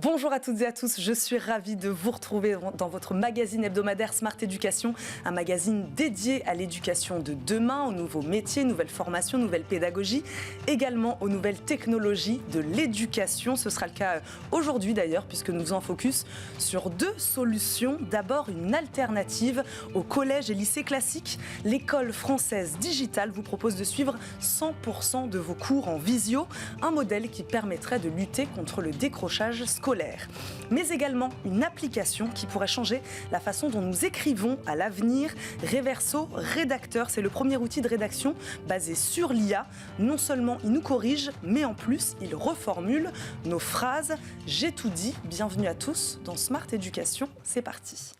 Bonjour à toutes et à tous, je suis ravie de vous retrouver dans votre magazine hebdomadaire Smart Éducation, un magazine dédié à l'éducation de demain, aux nouveaux métiers, nouvelles formations, nouvelles pédagogies, également aux nouvelles technologies de l'éducation. Ce sera le cas aujourd'hui d'ailleurs, puisque nous faisons focus sur deux solutions. D'abord, une alternative au collège et lycée classique. L'école française digitale vous propose de suivre 100% de vos cours en visio, un modèle qui permettrait de lutter contre le décrochage scolaire. Mais également une application qui pourrait changer la façon dont nous écrivons à l'avenir. Reverso Rédacteur, c'est le premier outil de rédaction basé sur l'IA. Non seulement il nous corrige, mais en plus il reformule nos phrases. J'ai tout dit, bienvenue à tous dans Smart Éducation, c'est parti.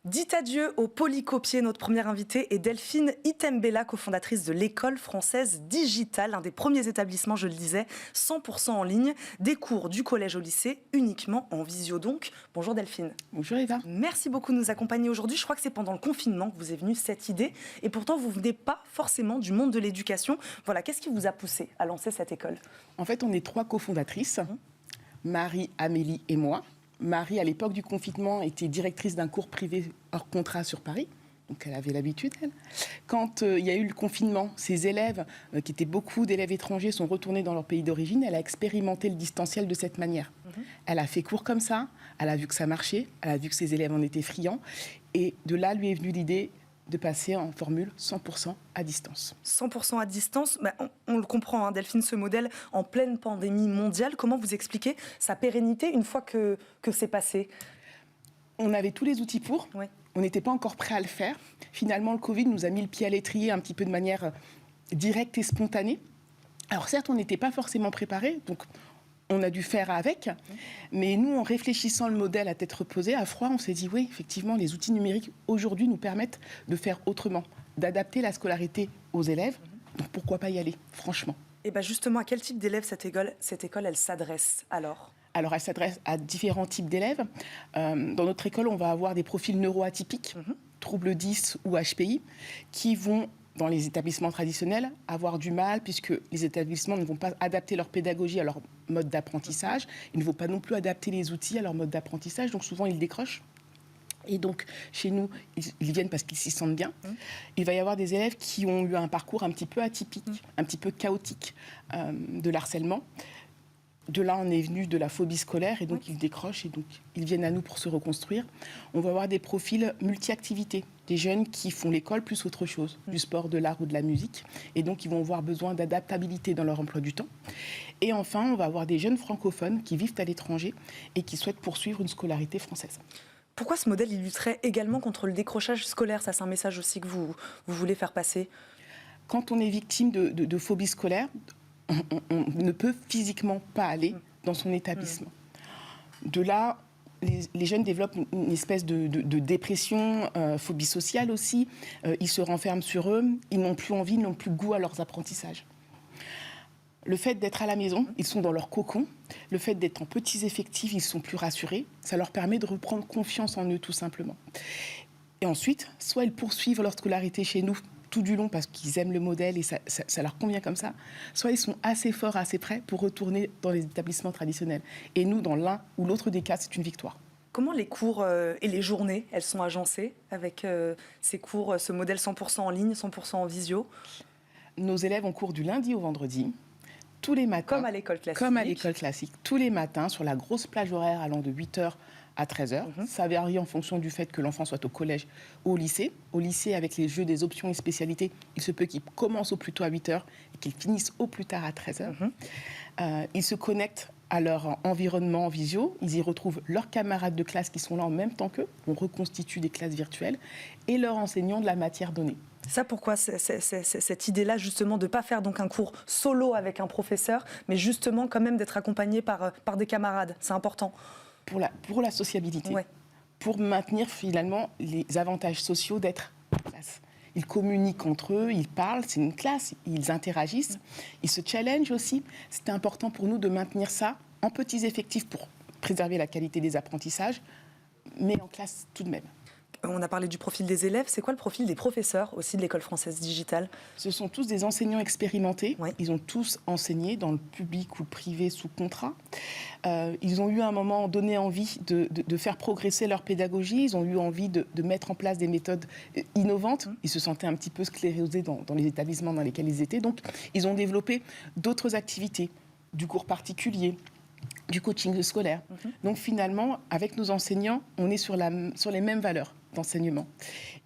Dites adieu au polycopier. Notre première invitée est Delphine Itembela, cofondatrice de l'école française digitale, un des premiers établissements, je le disais, 100% en ligne, des cours du collège au lycée, uniquement en visio donc. Bonjour Delphine. Bonjour Eva. Merci beaucoup de nous accompagner aujourd'hui. Je crois que c'est pendant le confinement que vous est venue cette idée, et pourtant vous ne venez pas forcément du monde de l'éducation. Voilà, qu'est-ce qui vous a poussé à lancer cette école ? En fait, on est 3 cofondatrices, Marie, Amélie et moi. Marie, à l'époque du confinement, était directrice d'un cours privé hors contrat sur Paris. Donc, elle avait l'habitude, elle. Quand il y a eu le confinement, ses élèves, qui étaient beaucoup d'élèves étrangers, sont retournés dans leur pays d'origine. Elle a expérimenté le distanciel de cette manière. Elle a fait cours comme ça. Elle a vu que ça marchait. Elle a vu que ses élèves en étaient friands. Et de là, lui est venue l'idée de passer en formule 100% à distance. 100% à distance, on le comprend, hein, Delphine, ce modèle en pleine pandémie mondiale. Comment vous expliquez sa pérennité une fois que c'est passé ? On avait tous les outils pour. Oui. On n'était pas encore prêt à le faire. Finalement, le Covid nous a mis le pied à l'étrier un petit peu de manière directe et spontanée. Alors certes, on n'était pas forcément préparés, donc on a dû faire avec, mais nous, en réfléchissant le modèle à tête reposée, à froid, on s'est dit, oui, effectivement, les outils numériques, aujourd'hui, nous permettent de faire autrement, d'adapter la scolarité aux élèves. Donc, pourquoi pas y aller, franchement ? Et bien justement, à quel type d'élèves cette école, elle s'adresse alors ? Alors, elle s'adresse à différents types d'élèves. Dans notre école, on va avoir des profils neuroatypiques, troubles 10 ou HPI, qui vont dans les établissements traditionnels, avoir du mal, puisque les établissements ne vont pas adapter leur pédagogie à leur mode d'apprentissage. Ils ne vont pas non plus adapter les outils à leur mode d'apprentissage, donc souvent ils décrochent. Et donc, chez nous, ils viennent parce qu'ils s'y sentent bien. Il va y avoir des élèves qui ont eu un parcours un petit peu atypique, un petit peu chaotique, de l'harcèlement. De là, on est venu de la phobie scolaire et donc ils décrochent et donc ils viennent à nous pour se reconstruire. On va avoir des profils multi-activités, des jeunes qui font l'école plus autre chose, du sport, de l'art ou de la musique. Et donc, ils vont avoir besoin d'adaptabilité dans leur emploi du temps. Et enfin, on va avoir des jeunes francophones qui vivent à l'étranger et qui souhaitent poursuivre une scolarité française. Pourquoi ce modèle il lutterait également contre le décrochage scolaire ? Ça, c'est un message aussi que vous voulez faire passer. Quand on est victime de phobie scolaire, on ne peut physiquement pas aller dans son établissement. De là, les jeunes développent une espèce de dépression, phobie sociale aussi. Ils se renferment sur eux, ils n'ont plus envie, ils n'ont plus goût à leurs apprentissages. Le fait d'être à la maison, ils sont dans leur cocon. Le fait d'être en petits effectifs, ils sont plus rassurés. Ça leur permet de reprendre confiance en eux, tout simplement. Et ensuite, soit ils poursuivent leur scolarité chez nous tout du long parce qu'ils aiment le modèle et ça leur convient comme ça, soit ils sont assez forts, assez prêts pour retourner dans les établissements traditionnels. Et nous, dans l'un ou l'autre des cas, c'est une victoire. Comment les cours et les journées, elles sont agencées avec ces cours, ce modèle 100% en ligne, 100% en visio ? Nos élèves ont cours du lundi au vendredi, tous les matins. Comme à l'école classique. Comme à l'école classique, tous les matins, sur la grosse plage horaire allant de 8h à 13h. Ça varie en fonction du fait que l'enfant soit au collège ou au lycée. Au lycée, avec les jeux des options et spécialités, il se peut qu'ils commencent au plus tôt à 8h et qu'ils finissent au plus tard à 13h. Ils se connectent à leur environnement en visio. Ils y retrouvent leurs camarades de classe qui sont là en même temps qu'eux. On reconstitue des classes virtuelles et leurs enseignants de la matière donnée. Ça, pourquoi cette idée-là, justement, de ne pas faire donc un cours solo avec un professeur, mais justement quand même d'être accompagné par des camarades ? C'est important. Pour la sociabilité, pour maintenir finalement les avantages sociaux d'être en classe. Ils communiquent entre eux, ils parlent, c'est une classe, ils interagissent, ils se challengent aussi. C'était important pour nous de maintenir ça en petits effectifs pour préserver la qualité des apprentissages, mais en classe tout de même. On a parlé du profil des élèves, c'est quoi le profil des professeurs aussi de l'École française digitale? Ce sont tous des enseignants expérimentés. Oui. Ils ont tous enseigné dans le public ou le privé sous contrat. Ils ont eu à un moment donné envie de faire progresser leur pédagogie. Ils ont eu envie de mettre en place des méthodes innovantes. Ils se sentaient un petit peu sclérosés dans les établissements dans lesquels ils étaient. Donc, ils ont développé d'autres activités, du cours particulier, du coaching scolaire. Donc finalement, avec nos enseignants, on est sur les mêmes valeurs d'enseignement.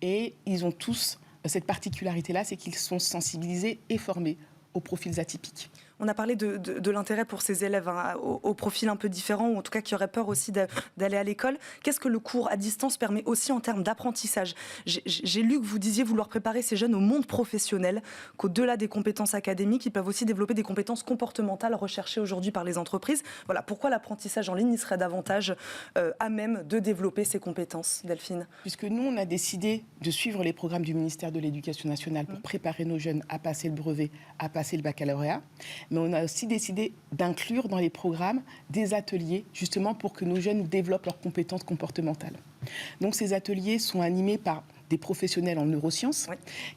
Et ils ont tous cette particularité-là, c'est qu'ils sont sensibilisés et formés aux profils atypiques. On a parlé de l'intérêt pour ces élèves au profil un peu différent, ou en tout cas qui auraient peur aussi d'aller à l'école. Qu'est-ce que le cours à distance permet aussi en termes d'apprentissage? J'ai lu que vous disiez vouloir préparer ces jeunes au monde professionnel, qu'au-delà des compétences académiques, ils peuvent aussi développer des compétences comportementales recherchées aujourd'hui par les entreprises. Voilà, pourquoi l'apprentissage en ligne serait davantage à même de développer ces compétences, Delphine? Puisque nous, on a décidé de suivre les programmes du ministère de l'Éducation nationale pour préparer nos jeunes à passer le brevet, à passer le baccalauréat. Mais on a aussi décidé d'inclure dans les programmes des ateliers, justement pour que nos jeunes développent leurs compétences comportementales. Donc ces ateliers sont animés par des professionnels en neurosciences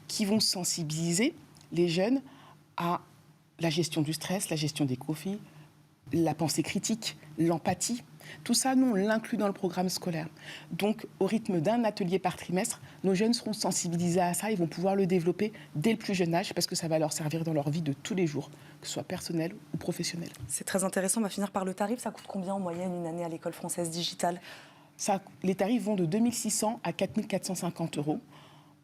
qui vont sensibiliser les jeunes à la gestion du stress, la gestion des conflits, la pensée critique, l'empathie. Tout ça, nous, on l'inclut dans le programme scolaire. Donc, au rythme d'un atelier par trimestre, nos jeunes seront sensibilisés à ça. Ils vont pouvoir le développer dès le plus jeune âge parce que ça va leur servir dans leur vie de tous les jours, que ce soit personnel ou professionnel. C'est très intéressant. On va finir par le tarif. Ça coûte combien en moyenne une année à l'École française digitale? Les tarifs vont de 2 600 à 4 450 euros.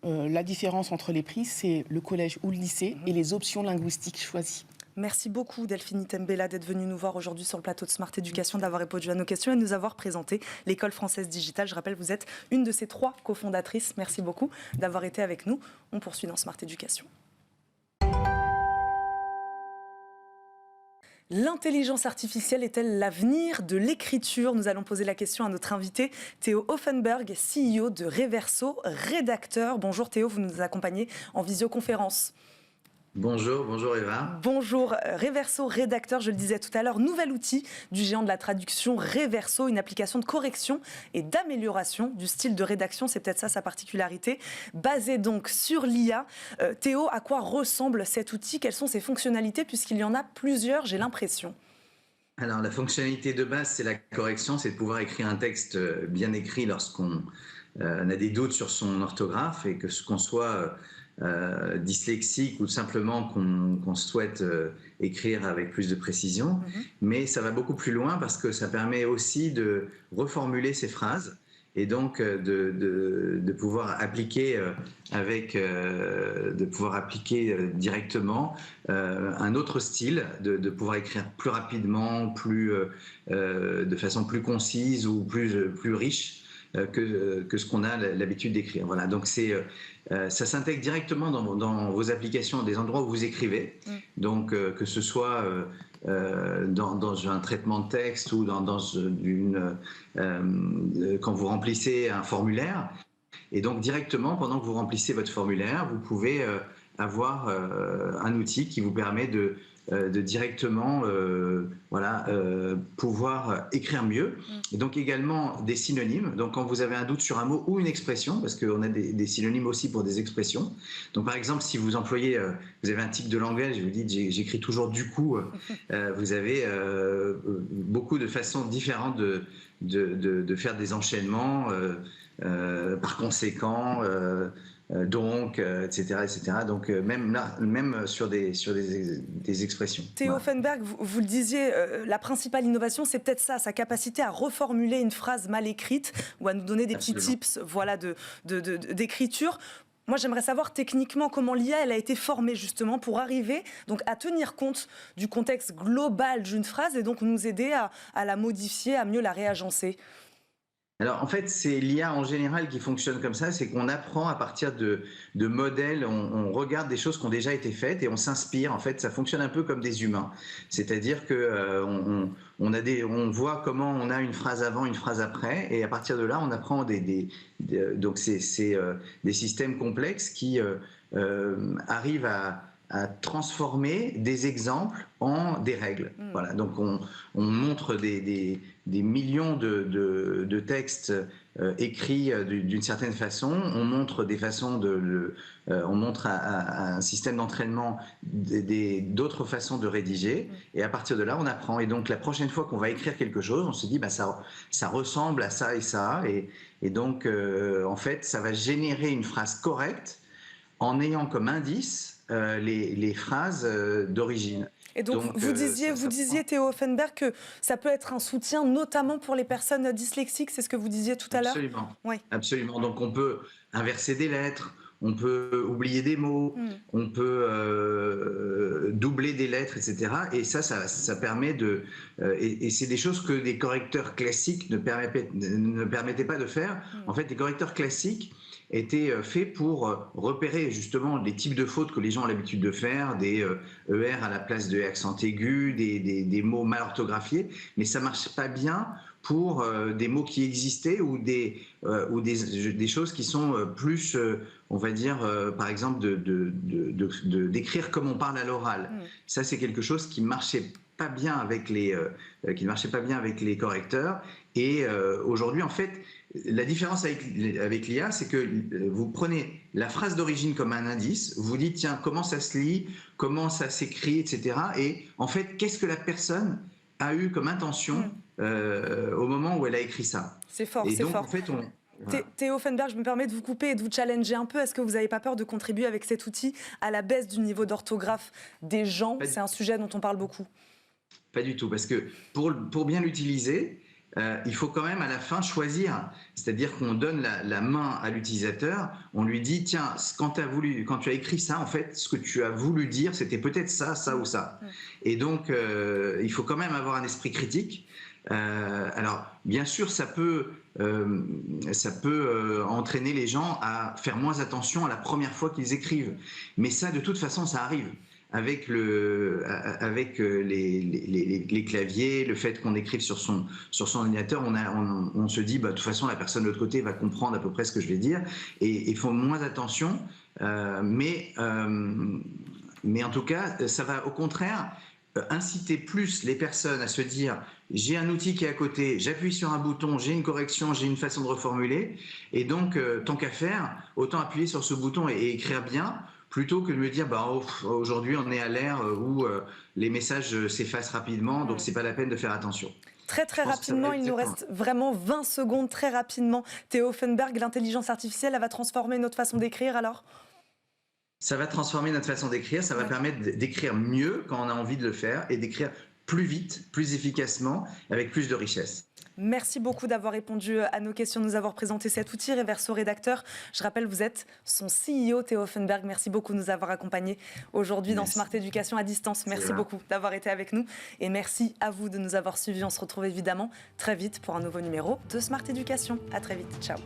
La différence entre les prix, c'est le collège ou le lycée et les options linguistiques choisies. Merci beaucoup Delphine Itembela d'être venue nous voir aujourd'hui sur le plateau de Smart Éducation, d'avoir répondu à nos questions et de nous avoir présenté l'École française digitale. Je rappelle, vous êtes une de ces 3 cofondatrices. Merci beaucoup d'avoir été avec nous. On poursuit dans Smart Éducation. L'intelligence artificielle est-elle l'avenir de l'écriture? Nous allons poser la question à notre invité Théo Offenberg, CEO de Reverso, rédacteur. Bonjour Théo, vous nous accompagnez en visioconférence. Bonjour Eva. Bonjour, Reverso, rédacteur, je le disais tout à l'heure, nouvel outil du géant de la traduction Reverso, une application de correction et d'amélioration du style de rédaction, c'est peut-être ça sa particularité, basée donc sur l'IA. Théo, à quoi ressemble cet outil? Quelles sont ses fonctionnalités, puisqu'il y en a plusieurs, j'ai l'impression? Alors la fonctionnalité de base, c'est la correction, c'est de pouvoir écrire un texte bien écrit lorsqu'on a des doutes sur son orthographe et qu'on soit dyslexique ou simplement qu'on souhaite écrire avec plus de précision. Mais ça va beaucoup plus loin parce que ça permet aussi de reformuler ces phrases et donc de pouvoir appliquer directement un autre style, de pouvoir écrire plus rapidement, de façon plus concise ou plus riche que ce qu'on a l'habitude d'écrire. Voilà, donc ça s'intègre directement dans vos applications, des endroits où vous écrivez, donc que ce soit dans un traitement de texte ou quand vous remplissez un formulaire. Et donc directement, pendant que vous remplissez votre formulaire, vous pouvez avoir un outil qui vous permet de directement pouvoir écrire mieux. Et donc également des synonymes. Donc quand vous avez un doute sur un mot ou une expression, parce qu'on a des synonymes aussi pour des expressions. Donc par exemple, si vous employez, vous avez un tic de langage, vous dites j'écris toujours du coup, vous avez beaucoup de façons différentes de faire des enchaînements, par conséquent, donc, etc. Donc, même sur des expressions. Théo Offenberg, vous le disiez, la principale innovation, c'est peut-être ça, sa capacité à reformuler une phrase mal écrite ou à nous donner des petits tips d'écriture. Moi, j'aimerais savoir techniquement comment l'IA elle a été formée justement pour arriver donc, à tenir compte du contexte global d'une phrase et donc nous aider à la modifier, à mieux la réagencer. Alors en fait, c'est l'IA en général qui fonctionne comme ça, c'est qu'on apprend à partir de modèles, on regarde des choses qui ont déjà été faites et on s'inspire. En fait, ça fonctionne un peu comme des humains, c'est-à-dire que on voit comment on a une phrase avant, une phrase après, et à partir de là, on apprend donc c'est des systèmes complexes qui arrivent à transformer des exemples en des règles. Voilà, donc on montre des millions de textes écrits d'une certaine façon, on montre des façons on montre à un système d'entraînement d'autres façons de rédiger, et à partir de là, on apprend. Et donc la prochaine fois qu'on va écrire quelque chose, on se dit, ça ressemble à ça et ça, et donc en fait, ça va générer une phrase correcte en ayant comme indice les phrases d'origine. Et donc vous disiez, Théo Offenberg, que ça peut être un soutien, notamment pour les personnes dyslexiques, c'est ce que vous disiez tout à l'heure? Absolument. Oui. Absolument. Donc on peut inverser des lettres, on peut oublier des mots, on peut doubler des lettres, etc. Et ça permet de... et c'est des choses que des correcteurs classiques ne permettaient pas de faire. En fait, les correcteurs classiques étaient faits pour repérer justement les types de fautes que les gens ont l'habitude de faire, des ER à la place de accent aigu, des mots mal orthographiés, mais ça ne marche pas bien pour des mots qui existaient ou des choses qui sont plus, on va dire, par exemple, d'écrire comme on parle à l'oral. Ça, c'est quelque chose qui ne marchait pas bien avec les correcteurs. Et aujourd'hui, en fait, la différence avec l'IA, c'est que vous prenez la phrase d'origine comme un indice, vous dites, tiens, comment ça se lit, comment ça s'écrit, etc. Et en fait, qu'est-ce que la personne a eu comme intention au moment où elle a écrit ça. C'est fort, et c'est donc, fort. En fait, voilà. Théo Offenberg, je me permets de vous couper et de vous challenger un peu. Est-ce que vous n'avez pas peur de contribuer avec cet outil à la baisse du niveau d'orthographe des gens? C'est un sujet dont on parle beaucoup. Pas du tout, parce que pour bien l'utiliser, il faut quand même à la fin choisir. C'est-à-dire qu'on donne la main à l'utilisateur, on lui dit, tiens, quand tu as écrit ça, en fait, ce que tu as voulu dire, c'était peut-être ça, ça ou ça. Et donc, il faut quand même avoir un esprit critique. Alors, bien sûr, ça peut entraîner les gens à faire moins attention à la première fois qu'ils écrivent. Mais ça, de toute façon, ça arrive. Avec les claviers, le fait qu'on écrive sur son ordinateur, on se dit, de toute façon, la personne de l'autre côté va comprendre à peu près ce que je vais dire, et ils font moins attention. Mais en tout cas, ça va au contraire inciter plus les personnes à se dire, j'ai un outil qui est à côté, j'appuie sur un bouton, j'ai une correction, j'ai une façon de reformuler, et donc, tant qu'à faire, autant appuyer sur ce bouton et écrire bien, plutôt que de me dire, aujourd'hui, on est à l'ère où les messages s'effacent rapidement, donc c'est pas la peine de faire attention. Très rapidement, il nous reste vraiment 20 secondes, très rapidement. Théo Offenberg, l'intelligence artificielle, elle va transformer notre façon d'écrire alors? Ça va transformer notre façon d'écrire, ça va permettre d'écrire mieux quand on a envie de le faire et d'écrire plus vite, plus efficacement, avec plus de richesse. Merci beaucoup d'avoir répondu à nos questions, de nous avoir présenté cet outil Reverso Rédacteur. Je rappelle, vous êtes son CEO, Théo Offenberg. Merci beaucoup de nous avoir accompagnés aujourd'hui dans Smart Éducation à distance. Merci beaucoup d'avoir été avec nous. Et merci à vous de nous avoir suivis. On se retrouve évidemment très vite pour un nouveau numéro de Smart Éducation. À très vite. Ciao.